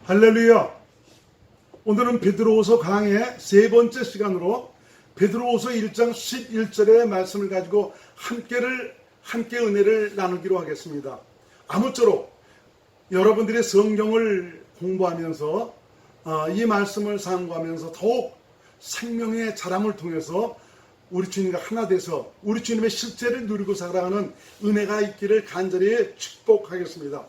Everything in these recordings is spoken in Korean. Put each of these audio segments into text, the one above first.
할렐루야. 오늘은 베드로후서 강의 세 번째 시간으로 베드로후서 1장 11절의 말씀을 가지고 함께 은혜를 나누기로 하겠습니다. 아무쪼록 여러분들의 성경을 공부하면서 이 말씀을 상고하면서 더욱 생명의 자람을 통해서 우리 주님과 하나 돼서 우리 주님의 실제를 누리고 살아가는 은혜가 있기를 간절히 축복하겠습니다.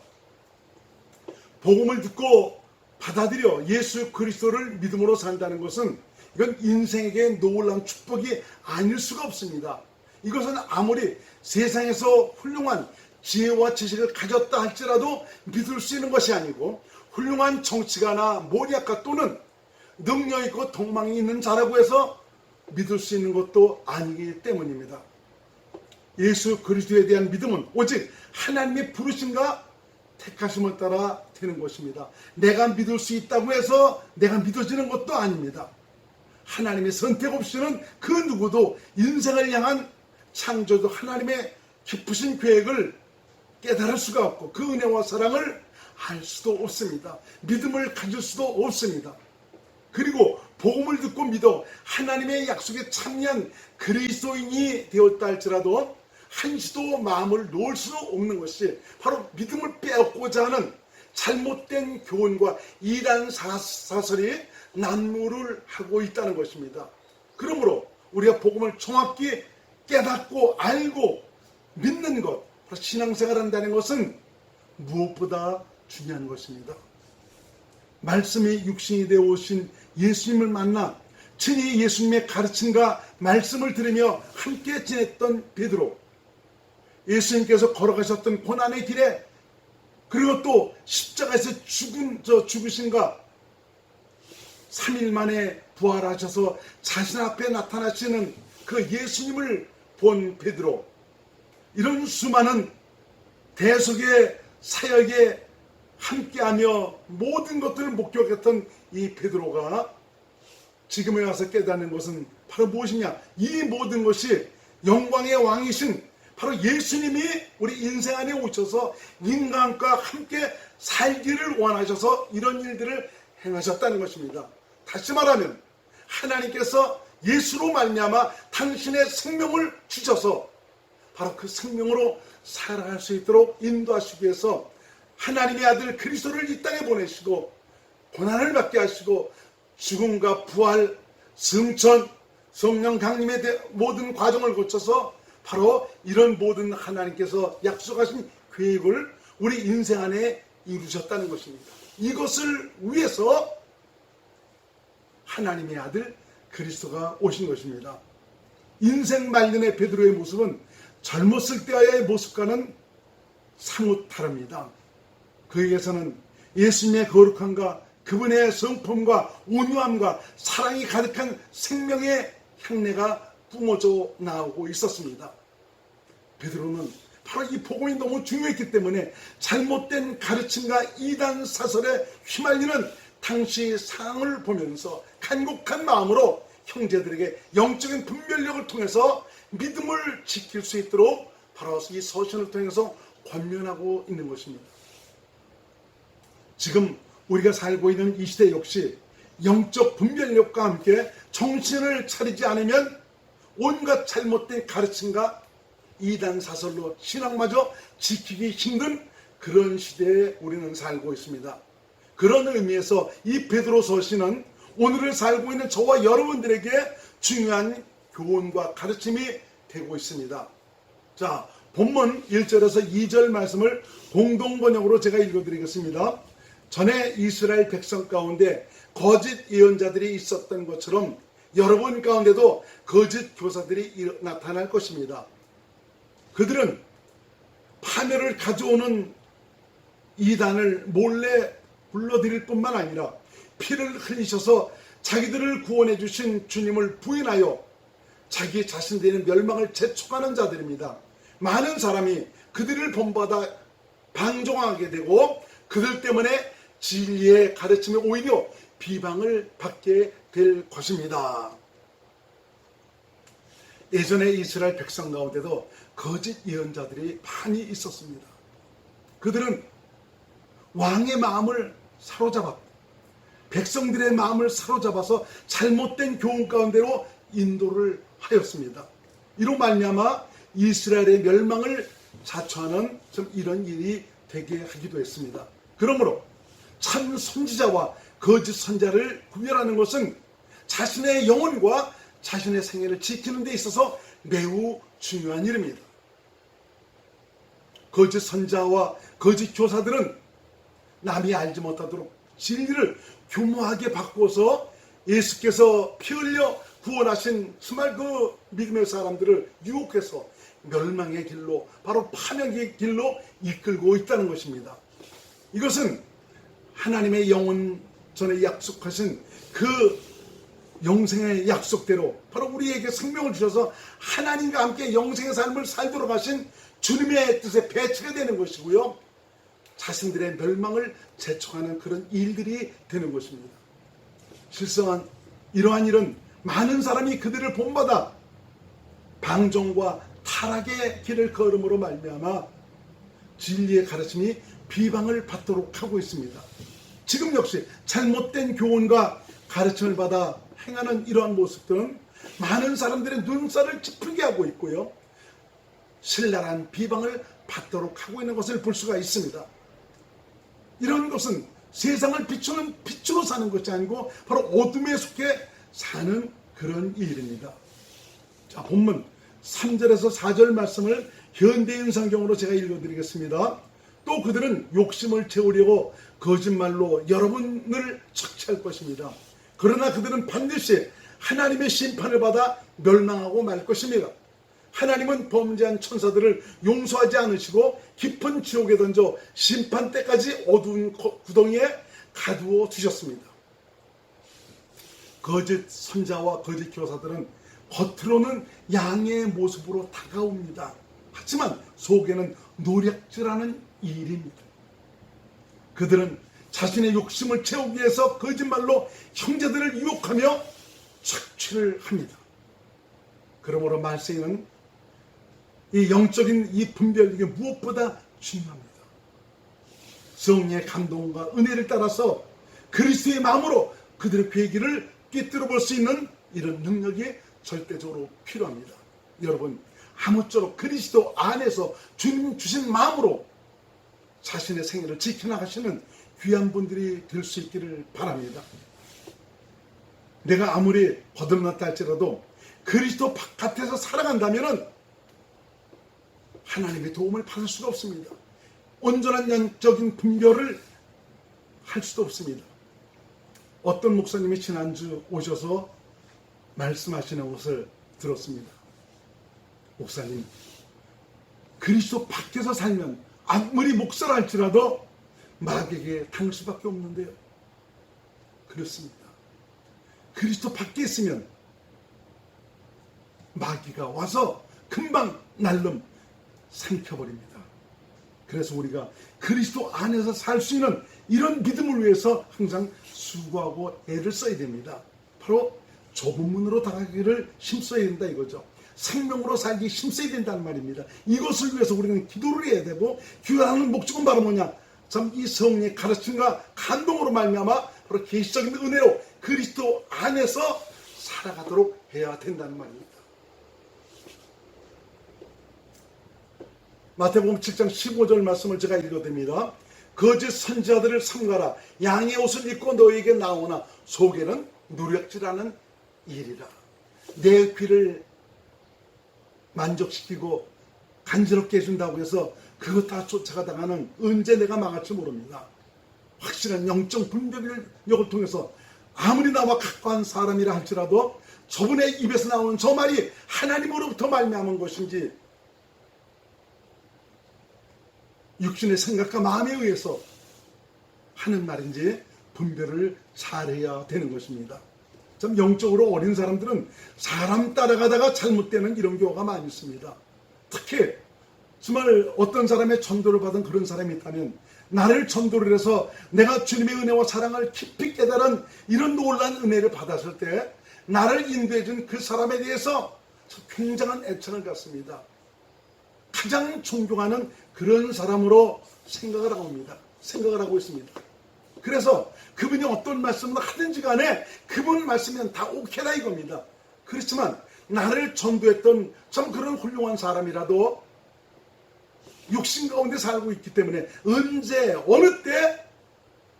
복음을 듣고 받아들여 예수 그리스도를 믿음으로 산다는 것은 이건 인생에게 놀라운 축복이 아닐 수가 없습니다. 이것은 아무리 세상에서 훌륭한 지혜와 지식을 가졌다 할지라도 믿을 수 있는 것이 아니고 훌륭한 정치가나 모리아카 또는 능력 있고 동망이 있는 자라고 해서 믿을 수 있는 것도 아니기 때문입니다. 예수 그리스도에 대한 믿음은 오직 하나님의 부르심과 택하심을 따라 되는 것입니다. 내가 믿을 수 있다고 해서 내가 믿어지는 것도 아닙니다. 하나님의 선택 없이는 그 누구도 인생을 향한 창조주 하나님의 깊으신 계획을 깨달을 수가 없고 그 은혜와 사랑을 알 수도 없습니다. 믿음을 가질 수도 없습니다. 그리고 복음을 듣고 믿어 하나님의 약속에 참여한 그리스도인이 되었다 할지라도 한시도 마음을 놓을 수 없는 것이 바로 믿음을 빼앗고자 하는 잘못된 교훈과 이단 사설이 난무를 하고 있다는 것입니다. 그러므로 우리가 복음을 정확히 깨닫고 알고 믿는 것, 바로 신앙생활을 한다는 것은 무엇보다 중요한 것입니다. 말씀이 육신이 되어 오신 예수님을 만나 친히 예수님의 가르침과 말씀을 들으며 함께 지냈던 베드로, 예수님께서 걸어가셨던 고난의 길에 그리고 또 십자가에서 죽으신가 3일 만에 부활하셔서 자신 앞에 나타나시는 그 예수님을 본 베드로, 이런 수많은 대속의 사역에 함께하며 모든 것들을 목격했던 이 베드로가 지금에 와서 깨닫는 것은 바로 무엇이냐? 이 모든 것이 영광의 왕이신 바로 예수님이 우리 인생 안에 오셔서 인간과 함께 살기를 원하셔서 이런 일들을 행하셨다는 것입니다. 다시 말하면 하나님께서 예수로 말미암아 당신의 생명을 주셔서 바로 그 생명으로 살아갈 수 있도록 인도하시기 위해서 하나님의 아들 그리스도를 이 땅에 보내시고 고난을 받게 하시고 죽음과 부활, 승천, 성령 강림의 모든 과정을 거쳐서 바로 이런 모든 하나님께서 약속하신 계획을 우리 인생 안에 이루셨다는 것입니다. 이것을 위해서 하나님의 아들 그리스도가 오신 것입니다. 인생 말년의 베드로의 모습은 젊었을 때의 모습과는 사뭇 다릅니다. 그에게서는 예수님의 거룩함과 그분의 성품과 온유함과 사랑이 가득한 생명의 향내가 뿜어져 나오고 있었습니다. 베드로는 바로 이 복음이 너무 중요했기 때문에 잘못된 가르침과 이단 사설에 휘말리는 당시 상황을 보면서 간곡한 마음으로 형제들에게 영적인 분별력을 통해서 믿음을 지킬 수 있도록 바로 이 서신을 통해서 권면하고 있는 것입니다. 지금 우리가 살고 있는 이 시대 역시 영적 분별력과 함께 정신을 차리지 않으면 온갖 잘못된 가르침과 이단 사설로 신앙마저 지키기 힘든 그런 시대에 우리는 살고 있습니다. 그런 의미에서 이 베드로 서신은 오늘을 살고 있는 저와 여러분들에게 중요한 교훈과 가르침이 되고 있습니다. 자, 본문 1절에서 2절 말씀을 공동번역으로 제가 읽어드리겠습니다. 전에 이스라엘 백성 가운데 거짓 예언자들이 있었던 것처럼 여러분 가운데도 거짓 교사들이 나타날 것입니다. 그들은 파멸을 가져오는 이단을 몰래 불러들일 뿐만 아니라 피를 흘리셔서 자기들을 구원해 주신 주님을 부인하여 자기 자신들의 멸망을 재촉하는 자들입니다. 많은 사람이 그들을 본받아 방종하게 되고 그들 때문에 진리의 가르침에 오히려 비방을 받게 될 것입니다. 예전에 이스라엘 백성 가운데도 거짓 예언자들이 많이 있었습니다. 그들은 왕의 마음을 사로잡았고 백성들의 마음을 사로잡아서 잘못된 교훈 가운데로 인도를 하였습니다. 이로 말미암아 이스라엘의 멸망을 자초하는 좀 이런 일이 되게 하기도 했습니다. 그러므로 참 선지자와 거짓 선자를 구별하는 것은 자신의 영혼과 자신의 생애를 지키는 데 있어서 매우 중요한 일입니다. 거짓 선자와 거짓 교사들은 남이 알지 못하도록 진리를 교묘하게 바꾸어서 예수께서 피 흘려 구원하신 정말 그 믿음의 사람들을 유혹해서 멸망의 길로, 바로 파멸의 길로 이끌고 있다는 것입니다. 이것은 하나님의 영혼 전에 약속하신 그 영생의 약속대로 바로 우리에게 생명을 주셔서 하나님과 함께 영생의 삶을 살도록 하신 주님의 뜻에 배치가 되는 것이고요, 자신들의 멸망을 재촉하는 그런 일들이 되는 것입니다. 실상은 이러한 일은 많은 사람이 그들을 본받아 방종과 타락의 길을 걸음으로 말미암아 진리의 가르침이 비방을 받도록 하고 있습니다. 지금 역시 잘못된 교훈과 가르침을 받아 행하는 이러한 모습들은 많은 사람들의 눈살을 찌푸리게 하고 있고요, 신랄한 비방을 받도록 하고 있는 것을 볼 수가 있습니다. 이런 것은 세상을 비추는 빛으로 사는 것이 아니고 바로 어둠에 속해 사는 그런 일입니다. 자, 본문 3절에서 4절 말씀을 현대인 성경으로 제가 읽어드리겠습니다. 또 그들은 욕심을 채우려고 거짓말로 여러분을 착취할 것입니다. 그러나 그들은 반드시 하나님의 심판을 받아 멸망하고 말 것입니다. 하나님은 범죄한 천사들을 용서하지 않으시고 깊은 지옥에 던져 심판 때까지 어두운 구덩이에 가두어 두셨습니다. 거짓 선자와 거짓 교사들은 겉으로는 양의 모습으로 다가옵니다. 하지만 속에는 노략질하는 일입니다. 그들은 자신의 욕심을 채우기 위해서 거짓말로 형제들을 유혹하며 착취를 합니다. 그러므로 말세에는 이 영적인 이 분별, 이게 무엇보다 중요합니다. 성령의 감동과 은혜를 따라서 그리스도의 마음으로 그들의 계기를 꿰뚫어 볼 수 있는 이런 능력이 절대적으로 필요합니다. 여러분, 아무쪼록 그리스도 안에서 주님 주신 마음으로 자신의 생애를 지켜나가시는 귀한 분들이 될 수 있기를 바랍니다. 내가 아무리 거듭났다 할지라도 그리스도 바깥에서 살아간다면 하나님의 도움을 받을 수가 없습니다. 온전한 영적인 분별을 할 수도 없습니다. 어떤 목사님이 지난주 오셔서 말씀하시는 것을 들었습니다. 목사님, 그리스도 밖에서 살면 아무리 목사라 할지라도 마귀에게 당할 수밖에 없는데요. 그렇습니다. 그리스도 밖에 있으면 마귀가 와서 금방 날름 삼켜버립니다. 그래서 우리가 그리스도 안에서 살 수 있는 이런 믿음을 위해서 항상 수고하고 애를 써야 됩니다. 바로 좁은 문으로 다가가기를 힘써야 된다 이거죠. 생명으로 살기 힘써야 된다는 말입니다. 이것을 위해서 우리는 기도를 해야 되고, 기도하는 목적은 바로 뭐냐? 참 이 성령의 가르침과 감동으로 말미암아 바로 계시적인 은혜로 그리스도 안에서 살아가도록 해야 된다는 말입니다. 마태복음 7장 15절 말씀을 제가 읽어드립니다. 거짓 선지자들을 삼가라. 양의 옷을 입고 너에게 나오나 속에는 노략질하는 일이라. 내 귀를 만족시키고 간지럽게 해준다고 해서 그것 다 쫓아가다가는 언제 내가 망할지 모릅니다. 확실한 영적 분별력을 통해서 아무리 나와 가까운 사람이라 할지라도 저분의 입에서 나오는 저 말이 하나님으로부터 말미암은 것인지 육신의 생각과 마음에 의해서 하는 말인지 분별을 잘해야 되는 것입니다. 참 영적으로 어린 사람들은 사람 따라가다가 잘못되는 이런 경우가 많이 있습니다. 특히 정말 어떤 사람의 전도를 받은 그런 사람이 있다면 나를 전도를 해서 내가 주님의 은혜와 사랑을 깊이 깨달은 이런 놀라운 은혜를 받았을 때 나를 인도해 준 그 사람에 대해서 굉장한 애착을 갖습니다. 가장 존경하는 그런 사람으로 생각을 하고 있습니다. 그래서 그분이 어떤 말씀을 하든지 간에 그분 말씀이면 다 오케이다 이겁니다. 그렇지만 나를 전도했던 참 그런 훌륭한 사람이라도 육신 가운데 살고 있기 때문에 언제 어느 때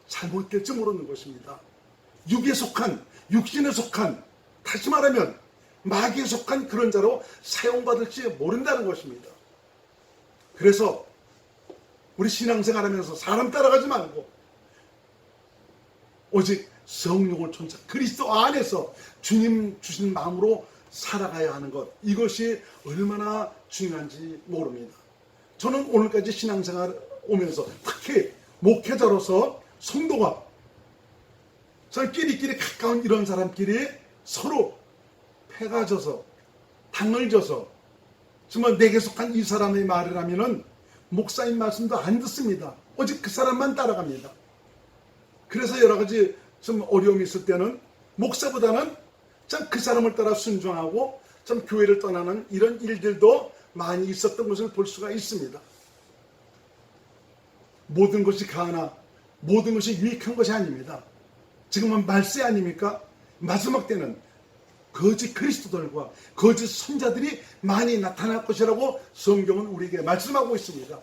잘못될지 모르는 것입니다. 육에 속한, 육신에 속한, 다시 말하면 마귀에 속한 그런 자로 사용받을지 모른다는 것입니다. 그래서 우리 신앙생활 하면서 사람 따라가지 말고 오직 성령을 쫓아 그리스도 안에서 주님 주신 마음으로 살아가야 하는 것, 이것이 얼마나 중요한지 모릅니다. 저는 오늘까지 신앙생활 오면서 특히 목회자로서 성도가 끼리끼리 가까운 이런 사람끼리 서로 패가 져서 당을 져서 정말 내게 속한 이 사람의 말을 하면은 목사님 말씀도 안 듣습니다. 오직 그 사람만 따라갑니다. 그래서 여러 가지 좀 어려움이 있을 때는 목사보다는 참 그 사람을 따라 순종하고 참 교회를 떠나는 이런 일들도 많이 있었던 것을 볼 수가 있습니다. 모든 것이 가하나 모든 것이 유익한 것이 아닙니다. 지금은 말세 아닙니까? 마지막 때는 거짓 그리스도들과 거짓 선자들이 많이 나타날 것이라고 성경은 우리에게 말씀하고 있습니다.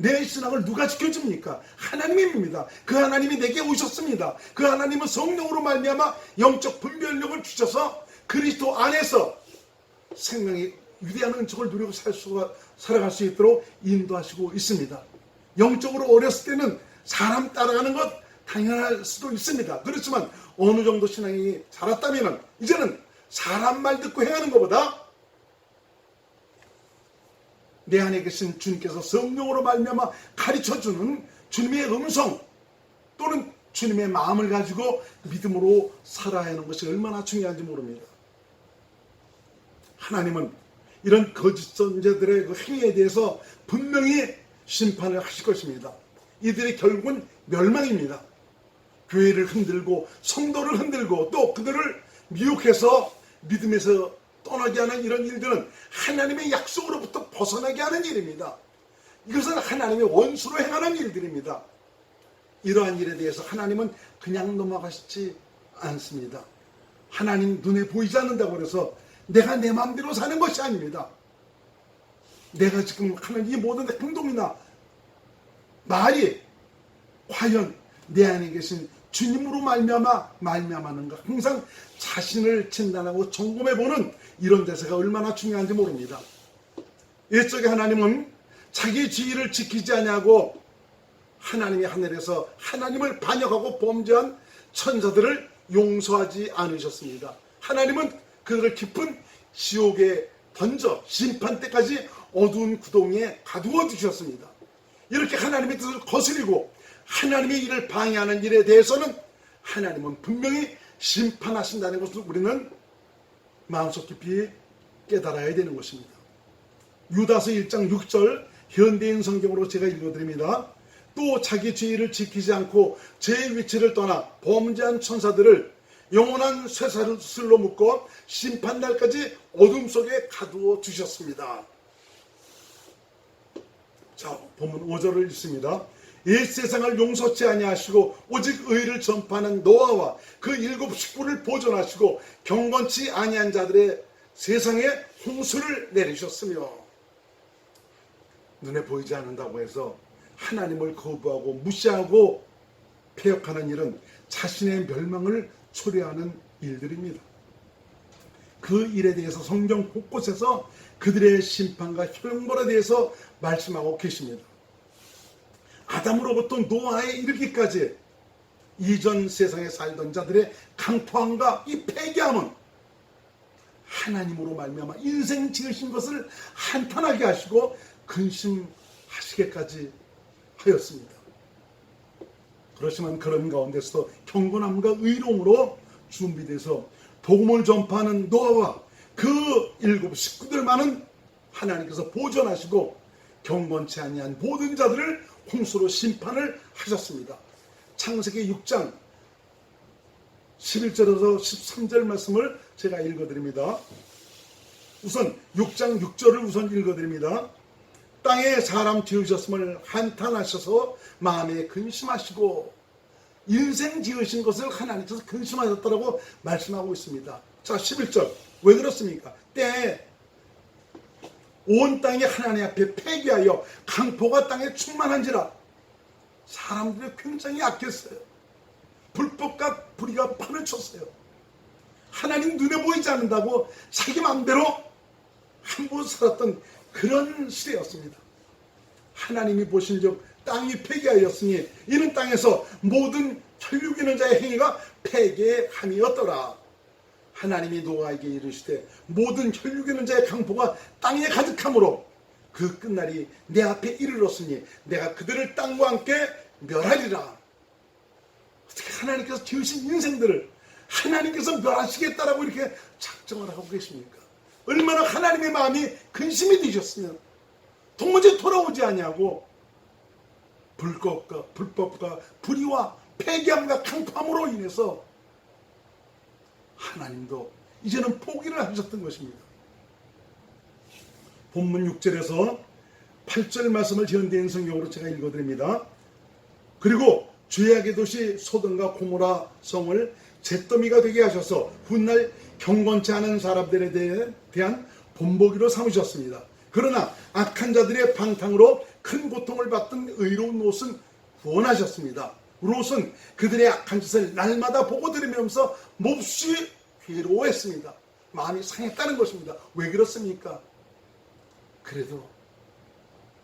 내 신앙을 누가 지켜줍니까? 하나님입니다. 그 하나님이 내게 오셨습니다. 그 하나님은 성령으로 말미암아 영적 분별력을 주셔서 그리스도 안에서 생명의 위대한 은총을 누리고 살아갈 수 있도록 인도하시고 있습니다. 영적으로 어렸을 때는 사람 따라가는 것 당연할 수도 있습니다. 그렇지만 어느 정도 신앙이 자랐다면 이제는 사람 말 듣고 행하는 것보다 내 안에 계신 주님께서 성령으로 말미암아 가르쳐주는 주님의 음성 또는 주님의 마음을 가지고 믿음으로 살아야 하는 것이 얼마나 중요한지 모릅니다. 하나님은 이런 거짓 선자들의 그 행위에 대해서 분명히 심판을 하실 것입니다. 이들의 결국은 멸망입니다. 교회를 흔들고 성도를 흔들고 또 그들을 미혹해서 믿음에서 떠나게 하는 이런 일들은 하나님의 약속으로부터 벗어나게 하는 일입니다. 이것은 하나님의 원수로 행하는 일들입니다. 이러한 일에 대해서 하나님은 그냥 넘어가시지 않습니다. 하나님 눈에 보이지 않는다고 해서 내가 내 마음대로 사는 것이 아닙니다. 내가 지금 하는 이 모든 행동이나 말이 과연 내 안에 계신 주님으로 말미암았는가, 항상 자신을 진단하고 점검해보는 이런 대사가 얼마나 중요한지 모릅니다. 일적에 하나님은 자기 지위를 지키지 아니하고 하나님이 하늘에서 하나님을 반역하고 범죄한 천사들을 용서하지 않으셨습니다. 하나님은 그들을 깊은 지옥에 던져 심판 때까지 어두운 구덩이에 가두어 두셨습니다. 이렇게 하나님의 뜻을 거스리고 하나님의 일을 방해하는 일에 대해서는 하나님은 분명히 심판하신다는 것을 우리는 마음속 깊이 깨달아야 되는 것입니다. 유다서 1장 6절 현대인 성경으로 제가 읽어드립니다. 또 자기 죄를 지키지 않고 제 위치를 떠나 범죄한 천사들을 영원한 쇠사슬로 묶어 심판날까지 어둠 속에 가두어 두셨습니다. 자, 본문 5절을 읽습니다. 옛 세상을 용서치 아니하시고 오직 의를 전파하는 노아와 그 7 식구를 보존하시고 경건치 아니한 자들의 세상에 홍수를 내리셨으며, 눈에 보이지 않는다고 해서 하나님을 거부하고 무시하고 폐역하는 일은 자신의 멸망을 초래하는 일들입니다. 그 일에 대해서 성경 곳곳에서 그들의 심판과 형벌에 대해서 말씀하고 계십니다. 아담으로부터 노아에 이르기까지 이전 세상에 살던 자들의 강포함과 이 폐기함은 하나님으로 말미암아 인생 지으신 것을 한탄하게 하시고 근심하시게까지 하였습니다. 그렇지만 그런 가운데서도 경건함과 의로움으로 준비돼서 복음을 전파하는 노아와 그 7 식구들만은 하나님께서 보존하시고 경건치 아니한 모든 자들을 홍수로 심판을 하셨습니다. 창세기 6장 11절에서 13절 말씀을 제가 읽어드립니다. 우선 6장 6절을 우선 읽어드립니다. 땅에 사람 지으셨음을 한탄하셔서 마음에 근심하시고 인생 지으신 것을 하나님께서 근심하셨다라고 말씀하고 있습니다. 자, 11절. 왜 그렇습니까? 때에 온 땅이 하나님 앞에 폐기하여 강포가 땅에 충만한지라. 사람들이 굉장히 약했어요. 불법과 불의가 판을 쳤어요. 하나님 눈에 보이지 않는다고 자기 마음대로 함부로 살았던 그런 시대였습니다. 하나님이 보신 즉 땅이 폐기하였으니 이는 땅에서 모든 혈육 있는 자의 행위가 폐기함이었더라. 하나님이 노아에게 이르시되 모든 혈육 있는 자의 강포가 땅에 가득함으로 그 끝날이 내 앞에 이르렀으니 내가 그들을 땅과 함께 멸하리라. 어떻게 하나님께서 지으신 인생들을 하나님께서 멸하시겠다라고 이렇게 작정을 하고 계십니까? 얼마나 하나님의 마음이 근심이 되셨으면 도무지 돌아오지 아니하고 불법과 불의와 폐기함과 강포함으로 인해서 하나님도 이제는 포기를 하셨던 것입니다. 본문 6절에서 8절 말씀을 현대인 성경으로 제가 읽어드립니다. 그리고 죄악의 도시 소돔과 고모라 성을 잿더미가 되게 하셔서 훗날 경건치 않은 사람들에 대한 본보기로 삼으셨습니다. 그러나 악한 자들의 방탕으로 큰 고통을 받던 의로운 롯은 구원하셨습니다. 롯은 그들의 악한 짓을 날마다 보고 들으면서 몹시 괴로워했습니다. 마음이 상했다는 것입니다. 왜 그렇습니까? 그래도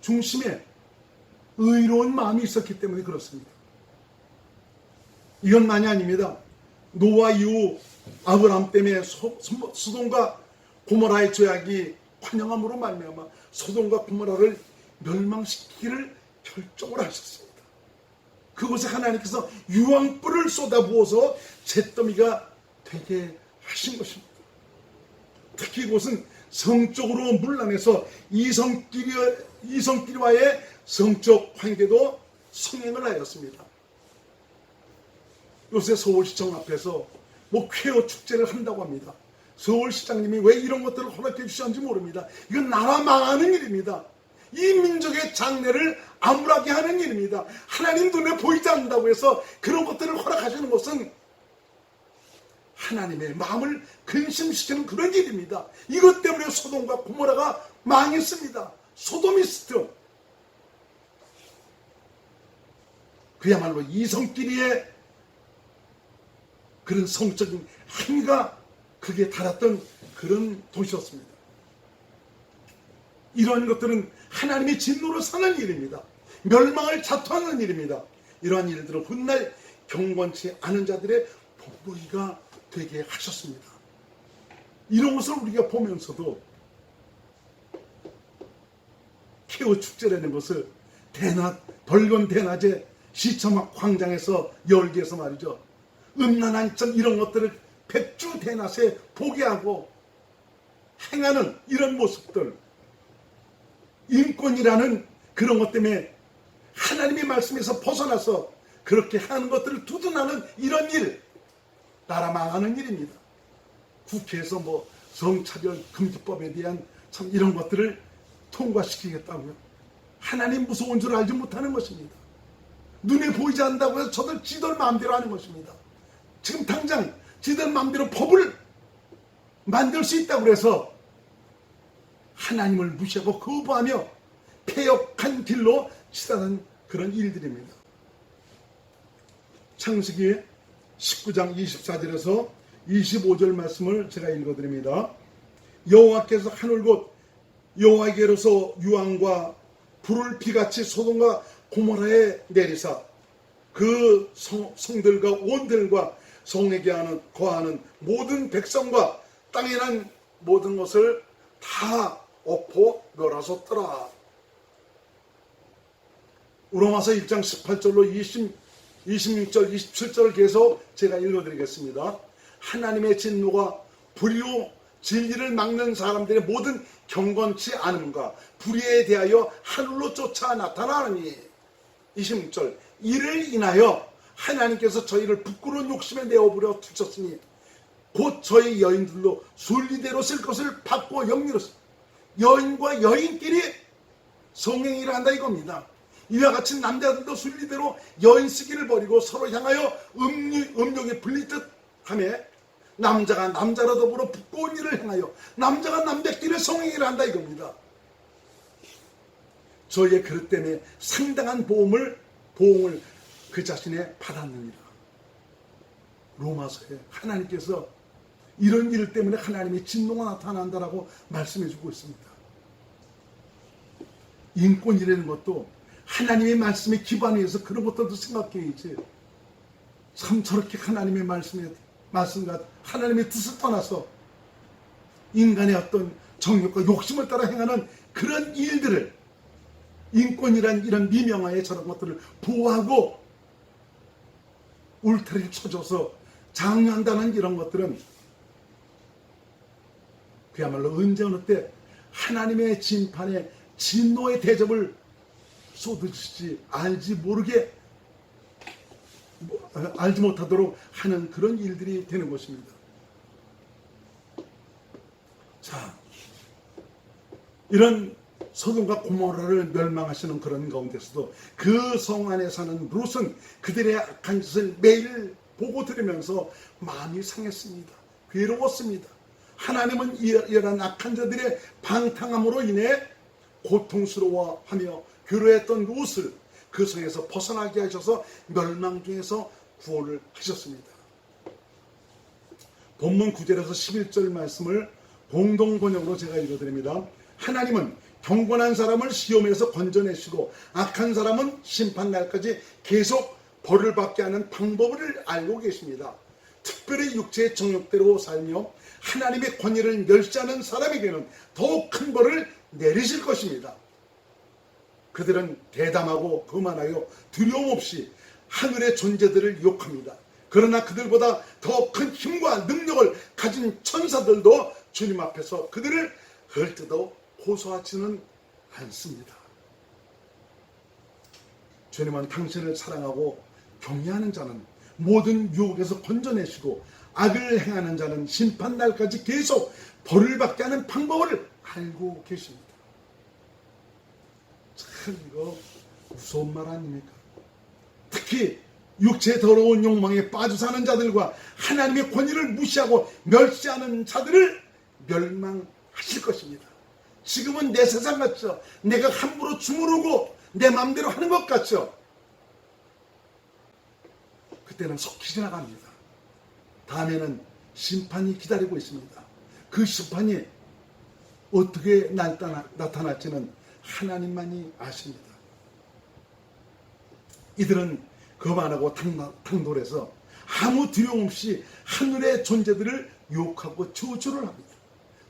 중심에 의로운 마음이 있었기 때문에 그렇습니다. 이것만이 아닙니다. 노아 이후 아브라함 때문에 소돔과 고모라의 죄악이 환영함으로 말미암아 소돔과 고모라를 멸망시키기를 결정을 하셨습니다. 그곳에 하나님께서 유황불을 쏟아부어서 잿더미가 되게 하신 것입니다. 특히 이곳은 성적으로 문란해서 이성끼리와의 성적 관계도 성행을 하였습니다. 요새 서울시청 앞에서 쾌어 축제를 한다고 합니다. 서울시장님이 왜 이런 것들을 허락해 주셨는지 모릅니다. 이건 나라 망하는 일입니다. 이 민족의 장래를 암울하게 하는 일입니다. 하나님 눈에 보이지 않는다고 해서 그런 것들을 허락하시는 것은 하나님의 마음을 근심시키는 그런 일입니다. 이것 때문에 소돔과 고모라가 망했습니다. 소도미스트, 그야말로 이성끼리의 그런 성적인 행위가 그게 달았던 그런 도시였습니다. 이러한 것들은 하나님의 진노로 사는 일입니다. 멸망을 자투하는 일입니다. 이러한 일들은 훗날 경건치 않은 자들의 본보기가 되게 하셨습니다. 이런 것을 우리가 보면서도 쾌어 축제라는 것을 벌건 대낮에 시청 광장에서 열기해서 말이죠. 음란한 점 이런 것들을 백주 대낮에 보게 하고 행하는 이런 모습들, 인권이라는 그런 것 때문에 하나님의 말씀에서 벗어나서 그렇게 하는 것들을 두둔하는 이런 일, 나라 망하는 일입니다. 국회에서 성차별 금지법에 대한 참 이런 것들을 통과시키겠다고요. 하나님 무서운 줄 알지 못하는 것입니다. 눈에 보이지 않는다고 해서 저들 지들 마음대로 하는 것입니다. 지금 당장 지들 마음대로 법을 만들 수 있다고 해서 하나님을 무시하고 거부하며 패역한 길로 치닫는 그런 일들입니다. 창세기 19장 24절에서 25절 말씀을 제가 읽어드립니다. 여호와께서 하늘 곧 여호와에게로서 유황과 불을 비같이 소돔과 고모라에 내리사 그 성들과 온들과 성에게 거하는 모든 백성과 땅에 난 모든 것을 다 엎어 멸하셨더라. 로마서 1장 18절로 26절, 27절을 계속 제가 읽어드리겠습니다. 하나님의 진노가 불의로 진리를 막는 사람들의 모든 경건치 않음과 불의에 대하여 하늘로 쫓아 나타나느니 26절 이를 인하여 하나님께서 저희를 부끄러운 욕심에 내어버려 두셨으니 곧 저희 여인들로 순리대로 쓸 것을 받고 영리로 여인과 여인끼리 성행위를 한다 이겁니다. 이와 같이 남자들도 순리대로 여인쓰기를 버리고 서로 향하여 음욕에 불리듯 하며 남자가 남자로 더불어 부끄러운 일을 행하여 남자가 남자끼리 성행위를 한다 이겁니다. 저희의 그릇 때문에 상당한 보응을 그 자신에 받았느니라. 로마서에 하나님께서 이런 일 때문에 하나님의 진노가 나타난다라고 말씀해 주고 있습니다. 인권이라는 것도 하나님의 말씀에 기반해서 그런 것들도 생각해야지. 참 저렇게 하나님의 말씀과 하나님의 뜻을 떠나서 인간의 어떤 정욕과 욕심을 따라 행하는 그런 일들을, 인권이란 이런 미명하에 저런 것들을 보호하고 울타리를 쳐줘서 장려한다는 이런 것들은 그야말로 언제 어느 때 하나님의 진판에 진노의 대접을 쏟으시지 알지 못하도록 하는 그런 일들이 되는 것입니다. 자, 이런 소돔과 고모라를 멸망하시는 그런 가운데서도 그 성 안에 사는 롯은 그들의 악한 짓을 매일 보고 들으면서 마음이 상했습니다. 괴로웠습니다. 하나님은 이러한 악한 자들의 방탕함으로 인해 고통스러워하며 괴로워했던 롯을 그 성에서 벗어나게 하셔서 멸망 중에서 구원을 하셨습니다. 본문 9절에서 11절 말씀을 공동 번역으로 제가 읽어드립니다. 하나님은 경건한 사람을 시험에서 건져내시고 악한 사람은 심판날까지 계속 벌을 받게 하는 방법을 알고 계십니다. 특별히 육체의 정욕대로 살며 하나님의 권위를 멸시하는 사람에게는 더욱 큰 벌을 내리실 것입니다. 그들은 대담하고 거만하여 두려움 없이 하늘의 존재들을 욕합니다. 그러나 그들보다 더 큰 힘과 능력을 가진 천사들도 주님 앞에서 그들을 헐뜯어 고소하지는 않습니다. 주님은 당신을 사랑하고 경외하는 자는 모든 유혹에서 건져내시고 악을 행하는 자는 심판날까지 계속 벌을 받게 하는 방법을 알고 계십니다. 참 이거 무서운 말 아닙니까? 특히 육체의 더러운 욕망에 빠져 사는 자들과 하나님의 권위를 무시하고 멸시하는 자들을 멸망하실 것입니다. 지금은 내 세상 같죠? 내가 함부로 주무르고 내 마음대로 하는 것 같죠? 그때는 속히 지나갑니다. 다음에는 심판이 기다리고 있습니다. 그 심판이 어떻게 나타날지는 하나님만이 아십니다. 이들은 거만하고 탕돌해서 아무 두려움 없이 하늘의 존재들을 욕하고 저주를 합니다.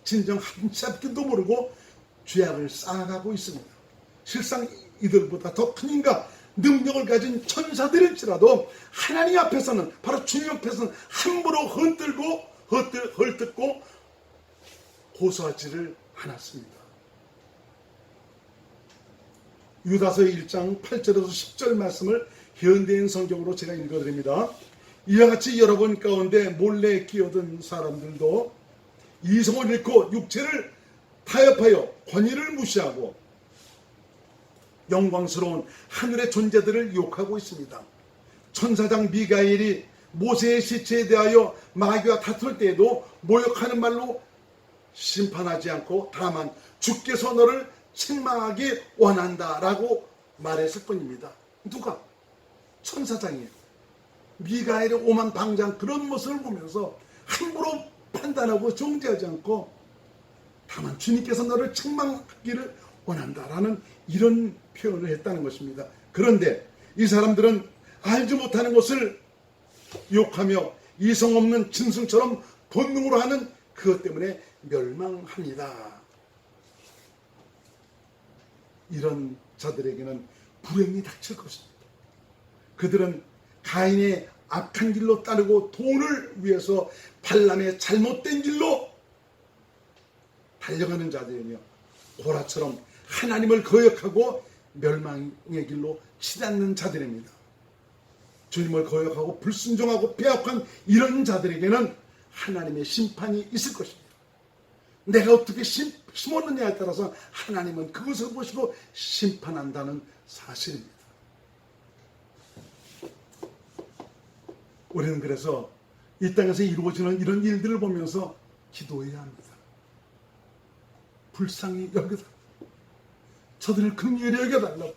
진정 한치 앞길도 모르고 죄악을 쌓아가고 있습니다. 실상 이들보다 더 큰 힘과 능력을 가진 천사들일지라도 하나님 앞에서는, 바로 주님 앞에서는 함부로 헐뜯고 고소하지를 않았습니다. 유다서 1장 8절에서 10절 말씀을 현대인 성경으로 제가 읽어드립니다. 이와 같이 여러분 가운데 몰래 끼어든 사람들도 이성을 잃고 육체를 타협하여 권위를 무시하고 영광스러운 하늘의 존재들을 욕하고 있습니다. 천사장 미가엘이 모세의 시체에 대하여 마귀와 다툴 때에도 모욕하는 말로 심판하지 않고 다만 주께서 너를 책망하기 원한다라고 말했을 뿐입니다. 누가? 천사장이에요. 미가엘의 오만방장 그런 모습을 보면서 함부로 판단하고 정죄하지 않고 다만 주님께서 너를 책망하기를 원한다라는 이런 표현을 했다는 것입니다. 그런데 이 사람들은 알지 못하는 것을 욕하며 이성 없는 짐승처럼 본능으로 하는 그것 때문에 멸망합니다. 이런 자들에게는 불행이 닥칠 것입니다. 그들은 가인의 악한 길로 따르고 돈을 위해서 발람의 잘못된 길로 달려가는 자들이며 고라처럼 하나님을 거역하고 멸망의 길로 치닫는 자들입니다. 주님을 거역하고 불순종하고 배역한 이런 자들에게는 하나님의 심판이 있을 것입니다. 내가 어떻게 심었느냐에 따라서 하나님은 그것을 보시고 심판한다는 사실입니다. 우리는 그래서 이 땅에서 이루어지는 이런 일들을 보면서 기도해야 합니다. 불쌍히 여겨달라고, 저들을 긍휼히 여겨달라고,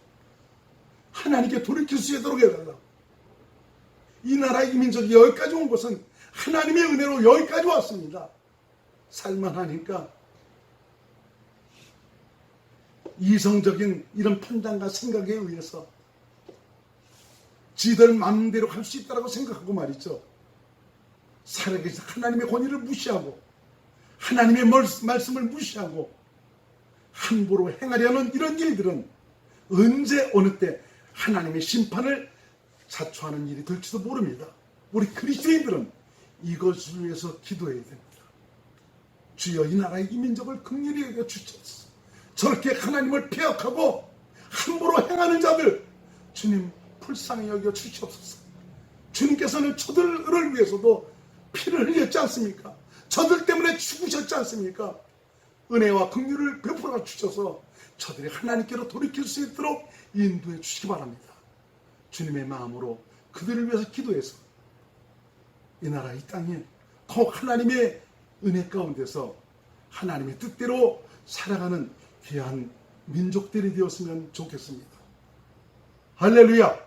하나님께 돌이킬 수 있도록 해달라고. 이 나라 이 민족이 여기까지 온 것은 하나님의 은혜로 여기까지 왔습니다. 살만하니까 이성적인 이런 판단과 생각에 의해서 지들 마음대로 할 수 있다고 생각하고 말이죠. 살아계신 하나님의 권위를 무시하고 하나님의 말씀을 무시하고 함부로 행하려는 이런 일들은 언제 어느 때 하나님의 심판을 자초하는 일이 될지도 모릅니다. 우리 그리스도인들은 이것을 위해서 기도해야 됩니다. 주여 이 나라의 이 민족을 긍휼히 여겨 주시옵소서. 저렇게 하나님을 폐역하고 함부로 행하는 자들 주님 불쌍히 여겨 주시옵소서. 주님께서는 저들을 위해서도 피를 흘렸지 않습니까? 저들 때문에 죽으셨지 않습니까? 은혜와 긍휼을 베풀어 주셔서 저들이 하나님께로 돌이킬 수 있도록 인도해 주시기 바랍니다. 주님의 마음으로 그들을 위해서 기도해서 이 나라 이 땅에 더욱 하나님의 은혜 가운데서 하나님의 뜻대로 살아가는 귀한 민족들이 되었으면 좋겠습니다. 할렐루야!